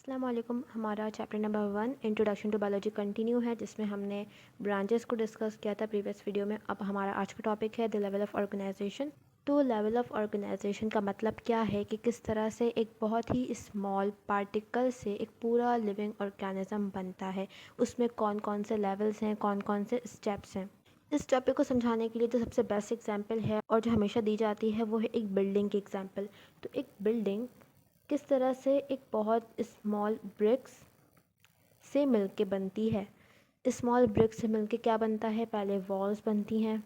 अस्सलाम वालेकुम। हमारा chapter number 1 introduction to biology continue है, जिसमें हमने ब्रांचेस को डिस्कस किया था प्रीवियस वीडियो में। अब हमारा आज का टॉपिक है द लेवल ऑफ ऑर्गेनाइजेशन। तो लेवल ऑफ ऑर्गेनाइजेशन का मतलब क्या है कि किस तरह से एक बहुत ही स्मॉल पार्टिकल से एक पूरा लिविंग ऑर्गेनिज्म बनता है, उसमें कौन कौन से लेवल्स हैं, कौन कौन से स्टेप्स हैं। इस टॉपिक को समझाने के लिए जो सबसे बेस्ट एग्जांपल है और जो हमेशा दी जाती है वो है एक बिल्डिंग की एग्जांपल। तो एक बिल्डिंग किस तरह से एक बहुत स्मॉल ब्रिक्स से मिलके बनती है। स्मॉल ब्रिक्स से मिलके क्या बनता है, पहले वॉल्स बनती हैं,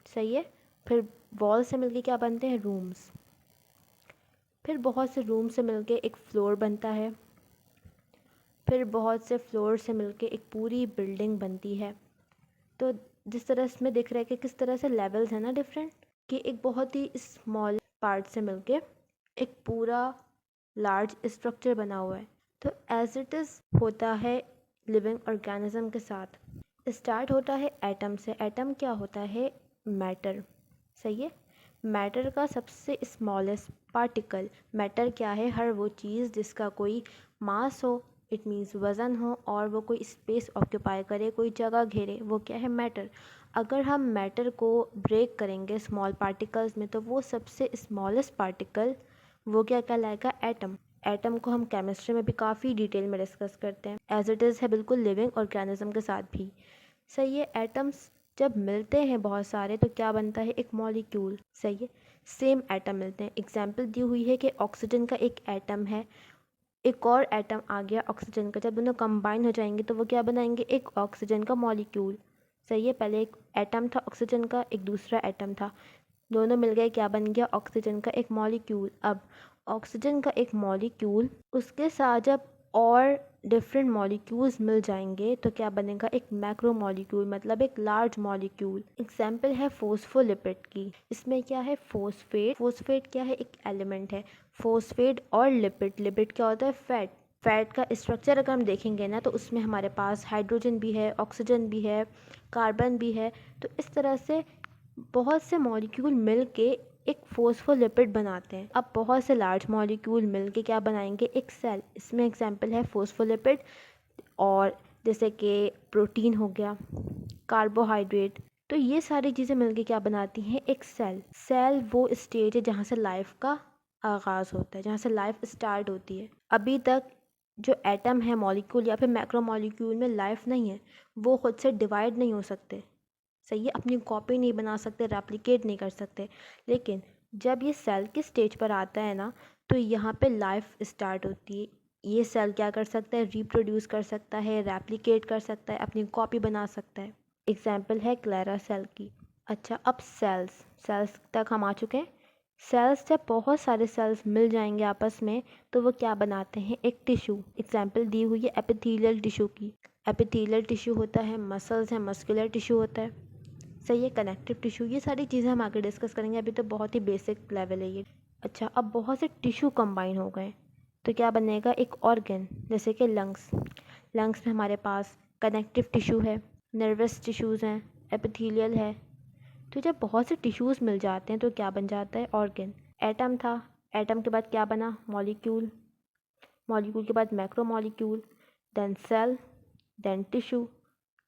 सही है। फिर वॉल से मिलके क्या बनते हैं, रूम्स। फिर बहुत से रूम से मिलके एक फ्लोर बनता है। फिर बहुत से फ्लोर से मिलके एक पूरी बिल्डिंग बनती है। तो जिस तरह इसमें दिख रहा है कि किस तरह से लेवल्स हैं ना डिफरेंट, कि एक बहुत ही स्मॉल पार्ट से मिलके एक पूरा लार्ज स्ट्रक्चर बना हुआ है। तो एज इट इज़ होता है लिविंग ऑर्गेनिज्म के साथ। स्टार्ट होता है एटम से। एटम क्या होता है, मैटर, सही है। मैटर का सबसे स्मॉलेस्ट पार्टिकल। मैटर क्या है, हर वो चीज़ जिसका कोई मास हो, इट मीन्स वज़न हो, और वो कोई स्पेस ऑक्यूपाई करे, कोई जगह घेरे, वो क्या है, मैटर। अगर हम मैटर को ब्रेक करेंगे स्मॉल पार्टिकल्स में, तो वो सबसे स्मॉलेस्ट पार्टिकल वो क्या कहलाएगा, एटम। एटम को हम केमिस्ट्री में भी काफ़ी डिटेल में डिस्कस करते हैं, एज इट इज़ है बिल्कुल लिविंग ऑर्गेनिज्म के साथ भी, सही है। एटम्स जब मिलते हैं बहुत सारे तो क्या बनता है, एक मॉलिक्यूल, सही है। सेम एटम मिलते हैं। एग्जाम्पल दी हुई है कि ऑक्सीजन का एक एटम है, एक और एटम आ गया ऑक्सीजन का, जब दोनों कंबाइन हो जाएंगे तो वो क्या बनाएंगे, एक ऑक्सीजन का मॉलिक्यूल, सही है। पहले एक एटम था ऑक्सीजन का, एक दूसरा एटम था, दोनों मिल गए, क्या बन गया, ऑक्सीजन का एक मॉलिक्यूल। अब ऑक्सीजन का एक मॉलिक्यूल, उसके साथ जब और डिफरेंट मॉलिक्यूल्स मिल जाएंगे तो क्या बनेगा, एक मैक्रो मॉलिक्यूल, मतलब एक लार्ज मॉलिक्यूल। एग्जाम्पल है फोस्फोलिपिड की। इसमें क्या है, फोस्फेट। फोस्फेट क्या है, एक एलिमेंट है। फोस्फेट और लिपिड, लिपिड क्या होता है, फैट। फैट का स्ट्रक्चर अगर हम देखेंगे ना तो उसमें हमारे पास हाइड्रोजन भी है, ऑक्सीजन भी है, कार्बन भी है। तो इस तरह से बहुत से मॉलिक्यूल मिलके एक फोस्फोलिपिड बनाते हैं। अब बहुत से लार्ज मॉलिक्यूल मिलके क्या बनाएंगे, एक सेल। इसमें एग्जांपल है फोस्फोलिपिड, और जैसे कि प्रोटीन हो गया, कार्बोहाइड्रेट। तो ये सारी चीज़ें मिलके क्या बनाती हैं, एक सेल। सेल वो स्टेज है जहाँ से लाइफ का आगाज़ होता है, जहाँ से लाइफ स्टार्ट होती है। अभी तक जो एटम है, मॉलिक्यूल या फिर मैक्रो मॉलिक्यूल में लाइफ नहीं है, वो खुद से डिवाइड नहीं हो सकते, सही है, अपनी कॉपी नहीं बना सकते, रेप्लिकेट नहीं कर सकते। लेकिन जब ये सेल के स्टेज पर आता है ना, तो यहाँ पे लाइफ स्टार्ट होती है। ये सेल क्या कर सकता है, रिप्रोड्यूस कर सकता है, रेप्लिकेट कर सकता है, अपनी कॉपी बना सकता है। एग्जाम्पल है क्लेरा सेल की। अच्छा, अब सेल्स, सेल्स तक हम आ चुके हैं। सेल्स जब बहुत सारे सेल्स मिल जाएंगे आपस में तो वो क्या बनाते हैं, एक टिश्यू। एग्जाम्पल दी हुई है एपिथेलियल टिश्यू की। एपिथेलियल टिश्यू होता है, मसल्स हैं, मस्कुलर टिश्यू होता है, सही है, कनेक्टिव टिश्यू। ये सारी चीज़ें हम आगे डिस्कस करेंगे, अभी तो बहुत ही बेसिक लेवल है ये। अच्छा, अब बहुत से टिश्यू कंबाइन हो गए तो क्या बनेगा, एक ऑर्गन, जैसे कि लंग्स। लंग्स में हमारे पास कनेक्टिव टिश्यू है, नर्वस टिश्यूज़ हैं, एपिथेलियल है। तो जब बहुत से टिश्यूज़ मिल जाते हैं तो क्या बन जाता है, ऑर्गन। एटम था, एटम के बाद क्या बना, मॉलिक्यूल। मॉलिक्यूल के बाद macro molecule, then cell, then tissue,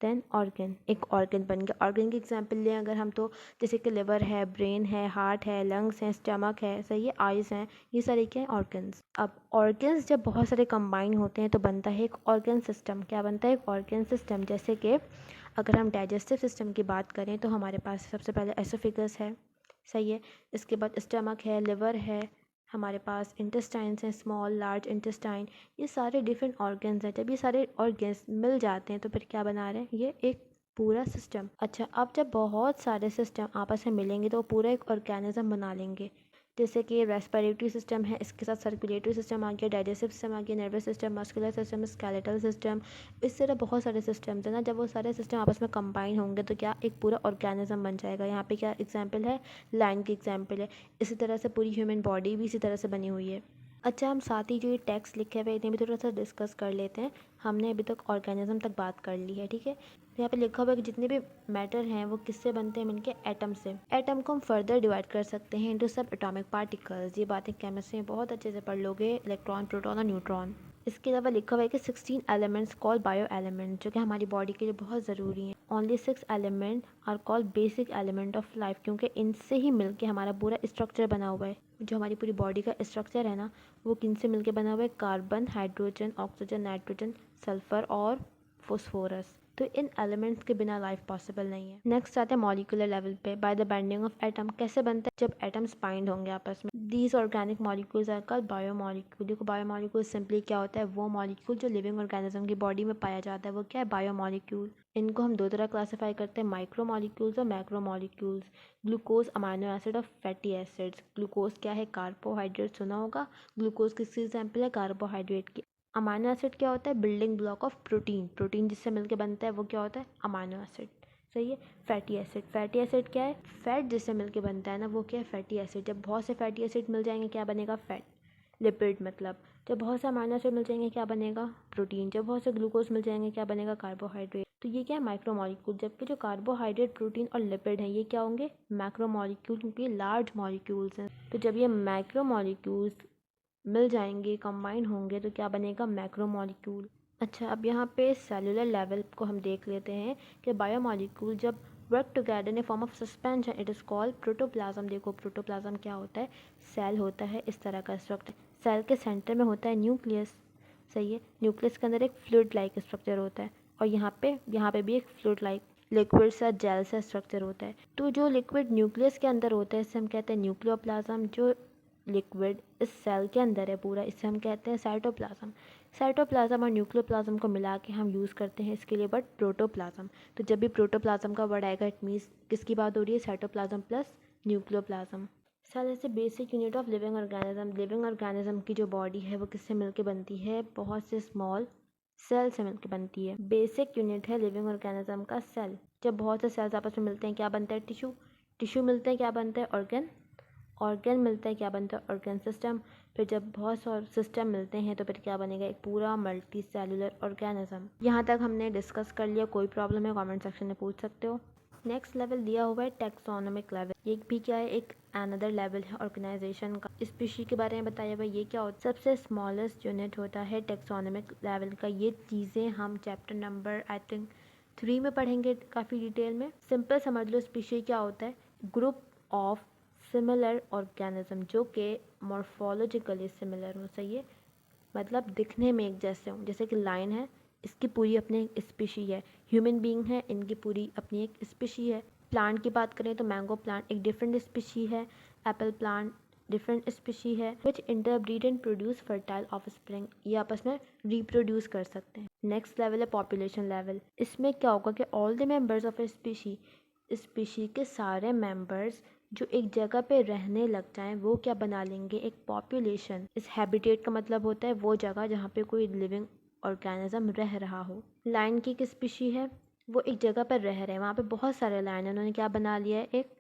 then organ. एक ऑर्गन बन गया। ऑर्गन की एग्जांपल लें अगर हम तो जैसे कि लिवर है, ब्रेन है, हार्ट है, लंग्स हैं, स्टमक है, सही है, आइज़ हैं, ये सारे क्या हैं, ऑर्गन्स। अब ऑर्गन्स जब बहुत सारे कंबाइन होते हैं तो बनता है एक ऑर्गन सिस्टम। क्या बनता है, एक ऑर्गन सिस्टम। जैसे कि अगर हम डाइजेस्टिव सिस्टम की बात करें तो हमारे पास सबसे पहले एसोफिगस है, सही है। इसके बाद स्टमक है, लिवर है, हमारे पास इंटेस्टाइन्स हैं, स्मॉल लार्ज इंटेस्टाइन। ये सारे डिफरेंट ऑर्गन्स हैं। जब ये सारे ऑर्गन्स मिल जाते हैं तो फिर क्या बना रहे हैं, ये एक पूरा सिस्टम। अच्छा, अब जब बहुत सारे सिस्टम आपस में मिलेंगे तो वो पूरा एक ऑर्गेनिज्म बना लेंगे। जैसे कि रेस्पिरेटरी सिस्टम है, इसके साथ सर्कुलेटरी सिस्टम आ गया, डाइजेस्टिव सिस्टम आ गया, nervous system, muscular system, skeletal system. इस तरह बहुत सारे सिस्टम्स हैं ना, जब वो सारे सिस्टम आपस में कंबाइन होंगे तो क्या, एक पूरा ऑर्गेनिज्म बन जाएगा। यहाँ पे क्या एग्जाम्पल है, लाइन की एग्जाम्पल है। इसी तरह से पूरी ह्यूमन बॉडी भी इसी तरह से बनी हुई है। अच्छा, हम साथ ही जो ये टेक्स्ट लिखे हुए इन्हें भी थोड़ा सा डिस्कस कर लेते हैं। हमने अभी तक ऑर्गेनिज्म तक बात कर ली है, ठीक है। तो यहाँ पे लिखा हुआ है कि जितने भी मैटर हैं वो किससे बनते हैं, इनके एटम से। एटम को हम फर्दर डिवाइड कर सकते हैं इनटू सब एटॉमिक पार्टिकल्स। ये बातें केमिस्ट्री में बहुत अच्छे से पढ़ लोगे, इलेक्ट्रॉन, प्रोटॉन और न्यूट्रॉन। इसके अलावा लिखा हुआ है कि 16 एलिमेंट्स कॉल्ड बायो एलिमेंट, जो कि हमारी बॉडी के लिए बहुत ज़रूरी हैं। Only 6 element are called basic element of life, क्योंकि इनसे ही मिलके हमारा पूरा स्ट्रक्चर बना हुआ है। जो हमारी पूरी बॉडी का स्ट्रक्चर है ना, वो किन से मिलके बना हुआ है? Carbon, hydrogen, oxygen, nitrogen, sulphur और फॉस्फोरस। तो इन एलिमेंट्स के बिना लाइफ पॉसिबल नहीं है। नेक्स्ट आते हैं मॉलिक्यूलर लेवल पे। By the binding of atom, कैसे बनता है? जब एटम्स बाइंड होंगे आपस में। These organic molecules are called biomolecule. देखो बायोमॉलिक्यूल सिंपली क्या होता है? वो मॉलिक्यूल जो लिविंग ऑर्गेनिज्म की बॉडी में पाया जाता है, वो क्या है? बायोमॉलिक्यूल। इनको हम दो तरह क्लासीफाई करते हैं, माइक्रो मॉलिक्यूल्स और macro molecules. Glucose amino acid और फैटी एसिड्स। ग्लूकोज क्या है? कार्बोहाइड्रेट, सुना होगा। ग्लूकोज किसकी एग्जाम्पल है? कार्बोहाइड्रेट की। अमाइनो एसिड क्या होता है? Building block of protein. Protein जिससे मिलकर बनता है वो क्या होता है? Amino acid. सही है। फैटी एसिड, फैटी एसिड क्या है? फैट जिससे मिलकर बनता है ना, वो क्या है? Fatty acid. जब बहुत से फैटी एसिड मिल जाएंगे क्या बनेगा? फैट। लिपिड मतलब जब बहुत से अमाइनो एसिड मिल जाएंगे क्या बनेगा? प्रोटीन। जब बहुत से ग्लूकोज मिल जाएंगे क्या बनेगा? कार्बोहाइड्रेट। तो ये क्या है? Micro molecule. जबकि जो कार्बोहाइड्रेट, प्रोटीन और लिपिड है, ये क्या होंगे? मैक्रो मॉलिक्यूल, क्योंकि लार्ज मॉलिक्यूल्स हैं। तो जब ये माइक्रो मॉलिक्यूल्स मिल जाएंगे, कंबाइन होंगे, तो क्या बनेगा? Macro molecule. अच्छा, अब यहाँ पे सेलुलर लेवल को हम देख लेते हैं कि बायोमॉलिक्यूल जब work together in form of suspension, it is called protoplasm. देखो प्रोटोप्लाज्म क्या होता है? सेल होता है इस तरह का स्ट्रक्चर। सेल के सेंटर में होता है न्यूक्लियस। सही है। न्यूक्लियस के अंदर एक फ्लूइड लाइक स्ट्रक्चर होता है, और यहाँ पे भी एक फ्लूइड लाइक लिक्विड सा जेल सा स्ट्रक्चर होता है। तो जो लिक्विड न्यूक्लियस के अंदर होता है इसे हम कहते हैं न्यूक्लियोप्लाज्म। जो लिक्विड इस सेल के अंदर है पूरा, इसे हम कहते हैं साइटोप्लाज्म। साइटोप्लाज्म और न्यूक्लियोप्लाज्म को मिला के हम यूज़ करते हैं इसके लिए वर्ड प्रोटोप्लाज्म। तो जब भी प्रोटोप्लाज्म का वर्ड आएगा, इट मीन्स किसकी बात हो रही है? Cytoplasm plus nucleoplasm. सर ऐसे basic unit of living organism. Living organism की जो बॉडी है वो किससे मिलकर बनती है? बहुत से स्मॉल सेल से मिलकर बनती है। बेसिक यूनिट है लिविंग ऑर्गेनिज्म का सेल। जब बहुत से सेल्स आपस में मिलते हैं क्या बनता है? टिश्यू। टिश्यू मिलते हैं क्या बनता है? ऑर्गन। ऑर्गन मिलता है क्या बनता है? Organ system. फिर जब बहुत सारे सिस्टम मिलते हैं तो फिर क्या बनेगा? एक पूरा मल्टी सेलुलर ऑर्गेनिज्म। यहाँ तक हमने डिस्कस कर लिया। कोई प्रॉब्लम है कमेंट सेक्शन में पूछ सकते हो। नेक्स्ट लेवल दिया हुआ है टेक्सोनोमिक लेवल। ये भी क्या है? एक अनदर लेवल है ऑर्गेनाइजेशन का। स्पीशी के बारे में बताया हुआ ये क्या होता है? सबसे स्मॉलेस्ट यूनिट होता है टेक्सोनोमिक लेवल का। ये चीज़ें हम चैप्टर नंबर आई थिंक 3 में पढ़ेंगे काफ़ी डिटेल में। सिंपल समझ लो, स्पीशी क्या होता है? ग्रुप ऑफ सिमिलर ऑर्गेनिज्म जो कि मॉर्फोलॉजिकली सिमिलर हो। सही है। मतलब दिखने में एक जैसे हों। जैसे कि लाइन है, इसकी पूरी अपनी एक स्पीशी है। ह्यूमन बीइंग है, इनकी पूरी अपनी एक स्पीशी है। प्लांट की बात करें तो मैंगो प्लांट एक डिफरेंट स्पीशी है। एप्पल प्लांट डिफरेंट स्पीशी है। Which interbreed and produce fertile offspring. ये आपस में रिप्रोड्यूस कर सकते हैं। नेक्स्ट लेवल है पॉपुलेशन लेवल। इसमें क्या होगा कि all the members of a species के सारे मेंबर्स जो एक जगह पे रहने लग जाएं, वो क्या बना लेंगे? एक पॉपुलेशन। इस हैबिटेट का मतलब होता है वो जगह जहाँ पे कोई लिविंग ऑर्गेनिज्म रह रहा हो। लायन की एक स्पीशी है, वो एक जगह पर रह रहे हैं, वहाँ पे बहुत सारे लायन हैं, उन्होंने क्या बना लिया है? एक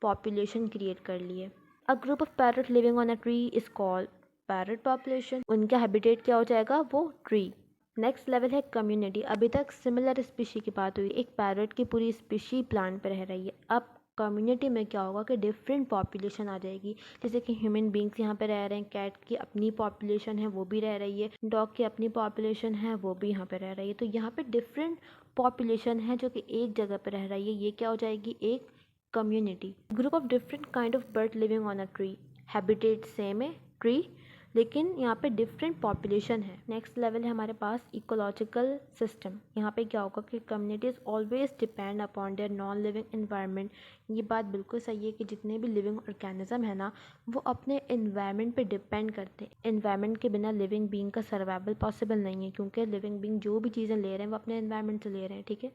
पॉपुलेशन क्रिएट कर ली है। A group of parrot living on a tree is called parrot population. उनका हैबिटेट क्या हो जाएगा? वो ट्री। नेक्स्ट लेवल है कम्युनिटी। अभी तक सिमिलर स्पीशी की बात हुई, एक पैरट की पूरी स्पीशी प्लांट पर रह रही है। अब कम्युनिटी में क्या होगा कि डिफरेंट पॉपुलेशन आ जाएगी। जैसे कि ह्यूमन बींग्स यहाँ पे रह रहे हैं, कैट की अपनी पॉपुलेशन है वो भी रह रही है, डॉग की अपनी पॉपुलेशन है वो भी यहाँ पे रह रही है। तो यहाँ पे डिफरेंट पॉपुलेशन है जो कि एक जगह पे रह रही है, ये क्या हो जाएगी? एक community. Group of different kind of bird living on a tree. Habitat same है ट्री, लेकिन यहाँ पे डिफरेंट पॉपुलेशन है। नेक्स्ट लेवल है हमारे पास इकोलॉजिकल सिस्टम। यहाँ पे क्या होगा कि communities always depend upon their non living environment. ये बात बिल्कुल सही है कि जितने भी लिविंग ऑर्गेनिज्म है ना, वो अपने एनवायरनमेंट पे डिपेंड करते हैं। एनवायरनमेंट के बिना लिविंग बीइंग का सर्वाइवल पॉसिबल नहीं है, क्योंकि लिविंग बीइंग जो भी चीज़ें ले रहे हैं वो अपने एनवायरनमेंट से ले रहे हैं। ठीक है।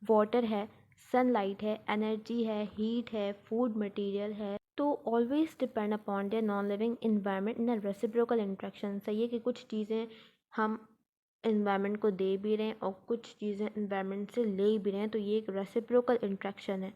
वाटर है, सनलाइट है, एनर्जी है, हीट है, फूड मटेरियल है, तो always depend upon their non living environment in a reciprocal interaction. सही है कि कुछ चीज़ें हम इन्वायरमेंट को दे भी रहे हैं और कुछ चीज़ें इन्वायरमेंट से ले भी रहे हैं, तो ये एक रेसिप्रोकल इंट्रैक्शन है।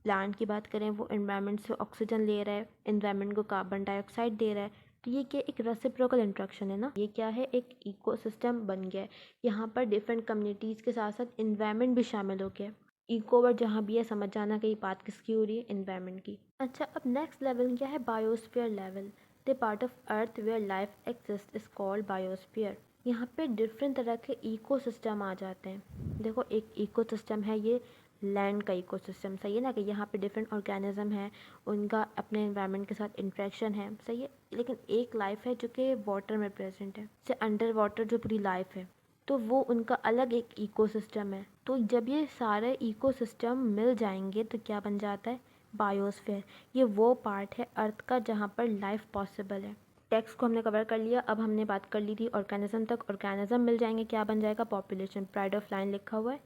प्लांट की बात करें, वो इन्वायरमेंट से ऑक्सीजन ले रहा है, इन्वायरमेंट को कार्बन डाइऑक्साइड दे रहा है, तो ये क्या? एक रेसिप्रोकल इंट्रैक्शन है ना। ये क्या है? एक इकोसिस्टम बन गया है। यहाँ पर डिफरेंट कम्युनिटीज़ के साथ साथ इन्वायरमेंट भी शामिल हो गया। इको वर्ड जहाँ भी है समझ जाना कि ये बात किसकी हो रही है? इन्वायरमेंट की। अच्छा, अब नेक्स्ट लेवल क्या है? Biosphere level. The part of earth where life exist is called biosphere. यहाँ पे डिफरेंट तरह के इकोसिस्टम आ जाते हैं। देखो, एक इकोसिस्टम है ये लैंड का इकोसिस्टम, सही है ना, कि यहाँ पे डिफरेंट ऑर्गेनिज्म है, उनका अपने एनवायरनमेंट के साथ इंटरेक्शन है, सही है। लेकिन एक लाइफ है जो कि वाटर में प्रेजेंट है, जैसे अंडर वाटर जो पूरी लाइफ है, तो वो उनका अलग एक इकोसिस्टम है। तो जब ये सारे इकोसिस्टम मिल जाएंगे तो क्या बन जाता है, बायोस्फीयर। ये वो पार्ट है अर्थ का जहाँ पर लाइफ पॉसिबल है। टेक्स्ट को हमने कवर कर लिया। अब हमने बात कर ली थी ऑर्गेनिज्म तक। ऑर्गेनिज्म मिल जाएंगे, क्या बन जाएगा, पॉपुलेशन। प्राइड ऑफ लाइन लिखा हुआ है,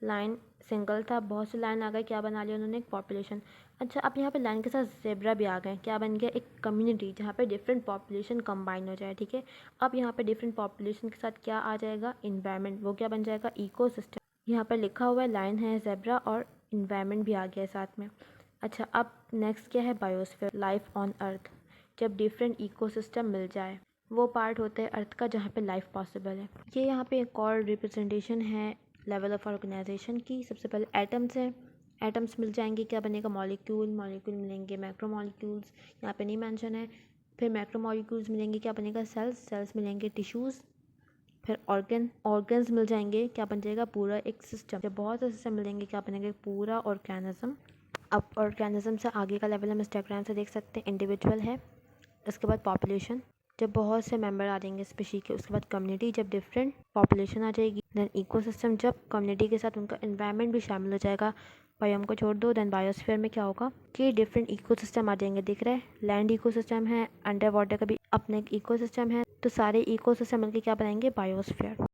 लाइन सिंगल था, बहुत से लाइन आ गए, क्या बना लिया उन्होंने, एक पॉपुलेशन। अच्छा, अब यहाँ पे लाइन के साथ जेब्रा भी आ गए, क्या बन गया, एक कम्युनिटी जहाँ पे डिफरेंट पॉपुलेशन कंबाइन हो जाए, ठीक है। अब यहाँ पे डिफरेंट पॉपुलेशन के साथ क्या आ जाएगा, इन्वायरमेंट, वो क्या बन जाएगा, इकोसिस्टम। यहाँ पर लिखा हुआ है लाइन है, जेब्रा और इन्वायरमेंट भी आ गया है साथ में। अच्छा, अब नेक्स्ट क्या है, बायोस्फीयर, लाइफ ऑन अर्थ। जब डिफरेंट इकोसिस्टम मिल जाए, वो पार्ट होते हैं अर्थ का जहाँ पे लाइफ पॉसिबल है। ये यहाँ पे एक और रिप्रेजेंटेशन है लेवल ऑफ ऑर्गेनाइजेशन की। सबसे पहले एटम्स हैं, एटम्स मिल जाएंगे, क्या बनेगा, मॉलिक्यूल, मॉलिक्यूल मिलेंगे, मैक्रो मॉलिक्यूल्स यहाँ पे नहीं मेंशन है। फिर मैक्रो मॉलिक्यूल्स मिलेंगे, क्या बनेगा, सेल्स, सेल्स मिलेंगे, टिश्यूज़। फिर ऑर्गन्स मिल जाएंगे, क्या बन जाएगा, पूरा एक सिस्टम। जब बहुत से सिस्टम मिलेंगे, क्या बनेंगे, पूरा ऑर्गेनिज्म। अब ऑर्गेनिज्म से आगे का लेवल हम इस डायग्राम से देख सकते हैं, इंडिविजुअल है, उसके बाद पॉपुलेशन, जब बहुत से मेंबर आ जाएंगे स्पीशी के, उसके बाद कम्युनिटी, जब डिफरेंट पॉपुलेशन आ जाएगी, देन इकोसिस्टम, जब कम्युनिटी के साथ उनका एनवायरनमेंट भी शामिल हो जाएगा, बायोम को छोड़ दो, देन बायोस्फीयर में क्या होगा कि डिफरेंट इकोसिस्टम आ जाएंगे। दिख रहा है, लैंड इकोसिस्टम है, अंडर वाटर का भी अपने इकोसिस्टम है, तो सारे इकोसिस्टम मिलकर क्या बनाएंगे, बायोस्फीयर।